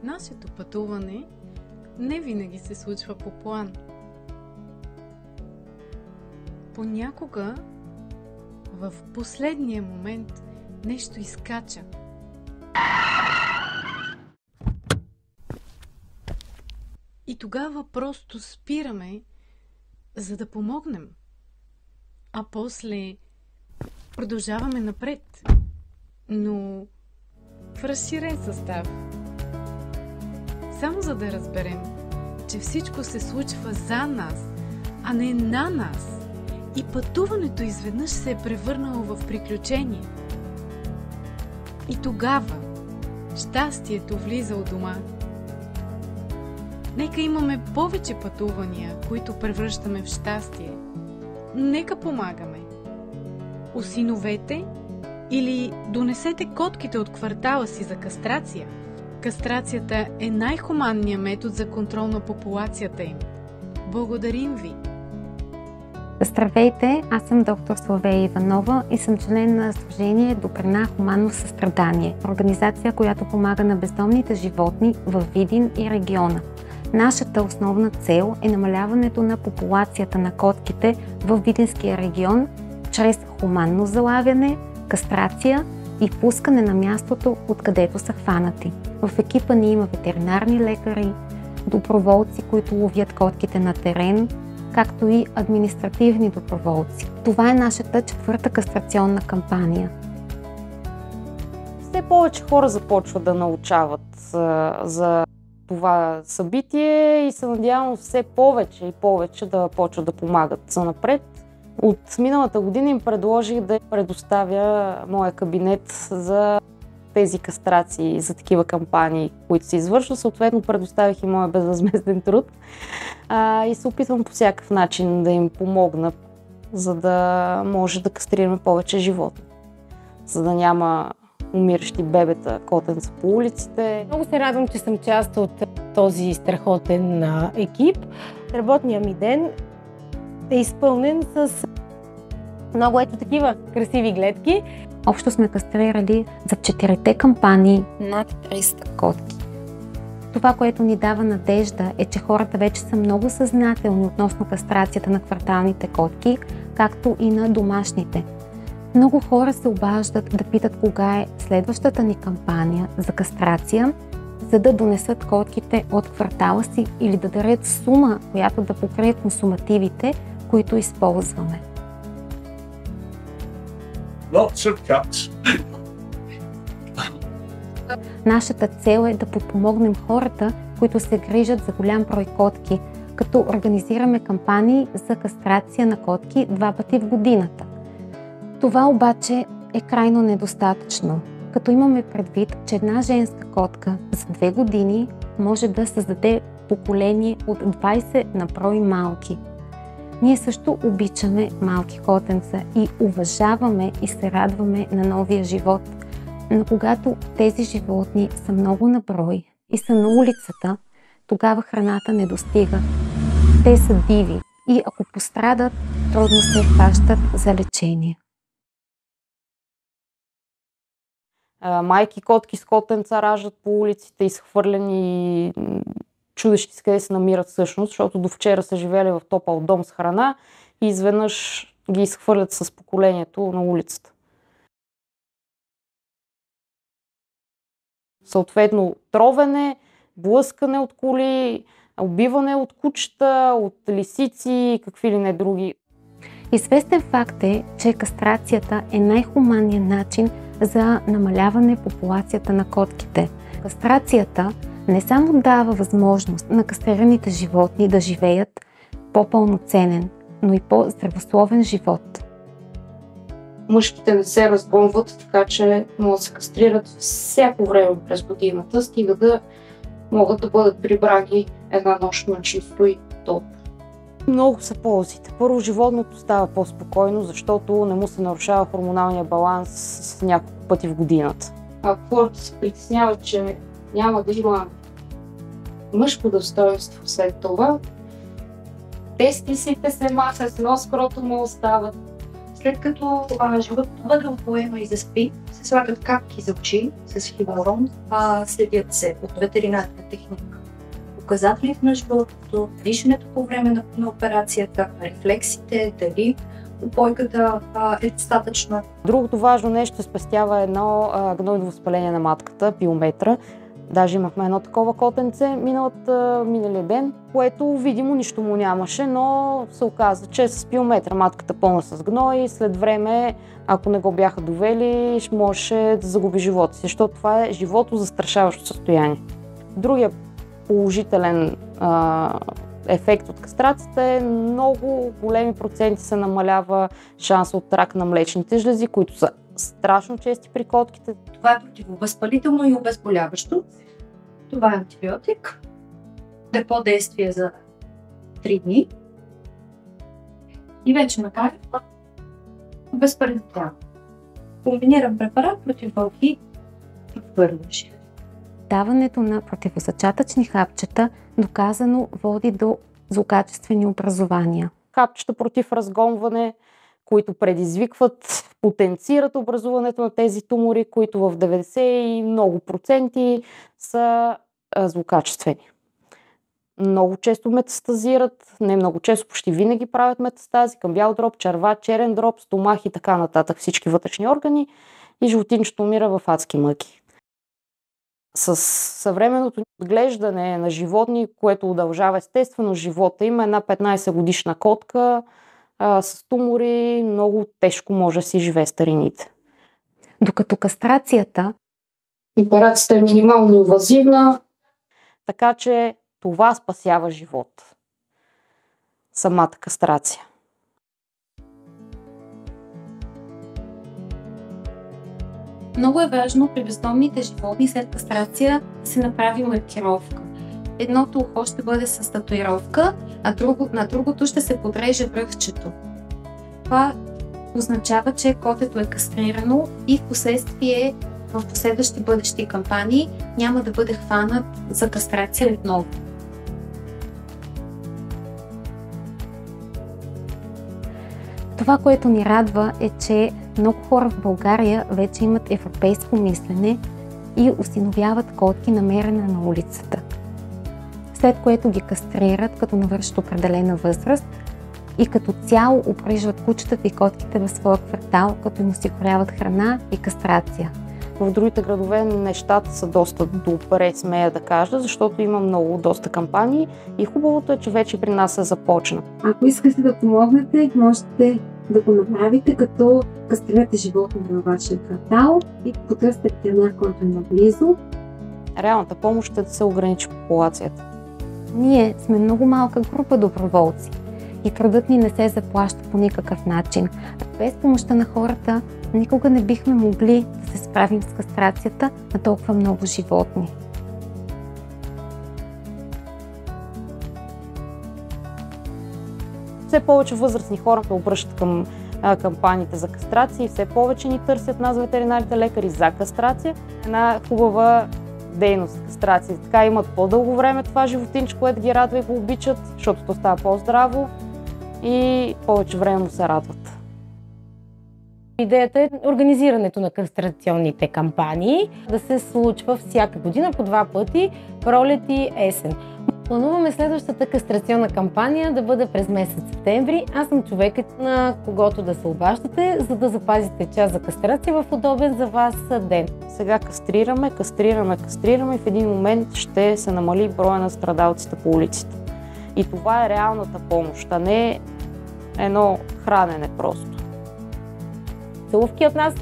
Нашето пътуване не винаги се случва по план. Понякога в последния момент нещо изкача. И тогава просто спираме, за да помогнем. А после продължаваме напред, но в разширен състав. Само за да разберем, че всичко се случва за нас, а не на нас. И пътуването изведнъж се е превърнало в приключение. И тогава щастието влиза у дома. Нека имаме повече пътувания, които превръщаме в щастие. Нека помагаме. Осиновете или донесете котките от квартала си за кастрация. Кастрацията е най-хуманният метод за контрол на популацията им. Благодарим ви! Здравейте, аз съм доктор Славея Иванова и съм член на Сдружение Добрина хуманно състрадание, организация, която помага на бездомните животни във Видин и региона. Нашата основна цел е намаляването на популацията на котките във Видинския регион чрез хуманно залавяне, кастрация и пускане на мястото, откъдето са хванати. В екипа ни има ветеринарни лекари, доброволци, които ловят котките на терен, както и административни доброволци. Това е нашата 4-та кастрационна кампания. Все повече хора започват да научават за това събитие и се надявам все повече и повече да почват да помагат занапред. От миналата година им предложих да предоставя моя кабинет за тези кастрации, за такива кампании, които се извършват. Съответно предоставих и моя безвъзмезден труд и се опитвам по всякакъв начин да им помогна, за да може да кастрираме повече животни, за да няма умиращи бебета, котенца по улиците. Много се радвам, че съм част от този страхотен екип. Работният ми ден е изпълнен с много такива красиви гледки. Общо сме кастрирали за 4-те кампании над 300 котки. Това, което ни дава надежда, е, че хората вече са много съзнателни относно кастрацията на кварталните котки, както и на домашните. Много хора се обаждат да питат кога е следващата ни кампания за кастрация, за да донесат котките от квартала си или да дарят сума, която да покрие консумативите, които използваме. Lots of cuts. Нашата цел е да подпомогнем хората, които се грижат за голям брой котки, като организираме кампании за кастрация на котки 2 пъти в годината. Това обаче е крайно недостатъчно, като имаме предвид, че една женска котка за 2 години може да създаде поколение от 20 на брой малки. Ние също обичаме малки котенца и уважаваме и се радваме на новия живот. Но когато тези животни са много на брой и са на улицата, тогава храната не достига. Те са диви и ако пострадат, трудно се хващат за лечение. Майки котки с котенца раждат по улиците, изхвърлени, чудещи се къде се намират всъщност, защото до вчера са живели в топъл дом с храна и изведнъж ги изхвърлят с поколението на улицата. Съответно, тровене, блъскане от коли, убиване от кучета, от лисици и какви ли не други. Известен факт е, че кастрацията е най-хуманният начин за намаляване популацията на котките. Кастрацията не само дава възможност на кастрираните животни да живеят по-пълноценен, но и по-здравословен живот. Мъжките не се разгонват, така че могат да се кастрират всяко време през годината, стига да могат да бъдат прибрани една нощ на чисто и топло. Много са ползите. Първо, животното става по-спокойно, защото не му се нарушава хормоналния баланс с няколко пъти в годината. Ако хората се притесняват, че няма да има мъжко достоинство след това, тестисите се махат, едно скрото му остават. След като животното бъде опоема и заспи, се слагат капки за очи с хилорон, следят се от ветеринарна техника показатели на животното, дишането по време на операцията, рефлексите, дали упойката е достатъчна. Другото важно нещо спестява едно гнойно възпаление на матката, пилометра. Даже имахме едно такова котенце миналия ден, което видимо нищо му нямаше, но се оказа, че с пилометра матката пълна с гной, след време, ако не го бяха довели, ще можеше да загуби живота си, защото това е живото застрашаващо състояние. Другия положителен ефект от кастрацията е много големи проценти се намалява шанса от рак на млечните жлези, които са страшно чести при котките. Това е противовъзпалително и обезболяващо. Това е антибиотик. Депо действие за 3 дни. И вече накрая обезпалително. Комбиниран препарат против вълки и вървеше. Даването на противозачатъчни хапчета доказано води до злокачествени образования. Хапчета против разгонване, които предизвикват, потенцират образуването на тези тумори, които в 90 и много проценти са злокачествени. Много често метастазират, не много често, почти винаги правят метастази към бял дроб, черва, черен дроб, стомах и така нататък, всички вътрешни органи и животинчето умира в адски мъки. С съвременното отглеждане на животни, което удължава естествено живота, има една 15 годишна котка с тумори, много тежко може да си живее старините. Докато кастрацията... Операцията е минимално инвазивна. Така че това спасява живот. Самата кастрация. Много е важно при бездомните животни след кастрация да се направи маркировка. Едното ухо ще бъде с татуировка, а на другото ще се подреже връхчето. Това означава, че котето е кастрирано и в последващи бъдещи кампании няма да бъде хванат за кастрация отново. Това, което ни радва, е, че много хора в България вече имат европейско мислене и осиновяват котки намерена на улицата. След което ги кастрират, като навършат определена възраст и като цяло упрежват кучетата и котките в своя квартал, като им осигуряват храна и кастрация. В другите градове нещата са доста добре, смея да кажа, защото има доста кампании и хубавото е, че вече при нас се започна. Ако искате да помогнете, можете да го направите, като кастрирате животни във вашия квартал и потърсите ветеринар, който е наблизо. Реалната помощ е да се ограничи популацията. Ние сме много малка група доброволци и трудът ни не се заплаща по никакъв начин. Без помощта на хората никога не бихме могли да се справим с кастрацията на толкова много животни. Все повече възрастни хора се обръщат към кампаниите за кастрация и все повече ни търсят нас ветеринарните лекари за кастрация. Една хубава дейност кастрация. Така имат по-дълго време това животинче, което ги радва и го обичат, защото то става по-здраво и повече време му се радват. Идеята е организирането на кастрационните кампании да се случва всяка година по 2 пъти, пролет и есен. Плануваме следващата кастрационна кампания да бъде през месец септември. Аз съм човекът, на когото да се обаждате, за да запазите час за кастрация в удобен за вас ден. Сега кастрираме и в един момент ще се намали броя на страдалците по улиците. И това е реалната помощ, а не едно хранене просто. Целувки от нас!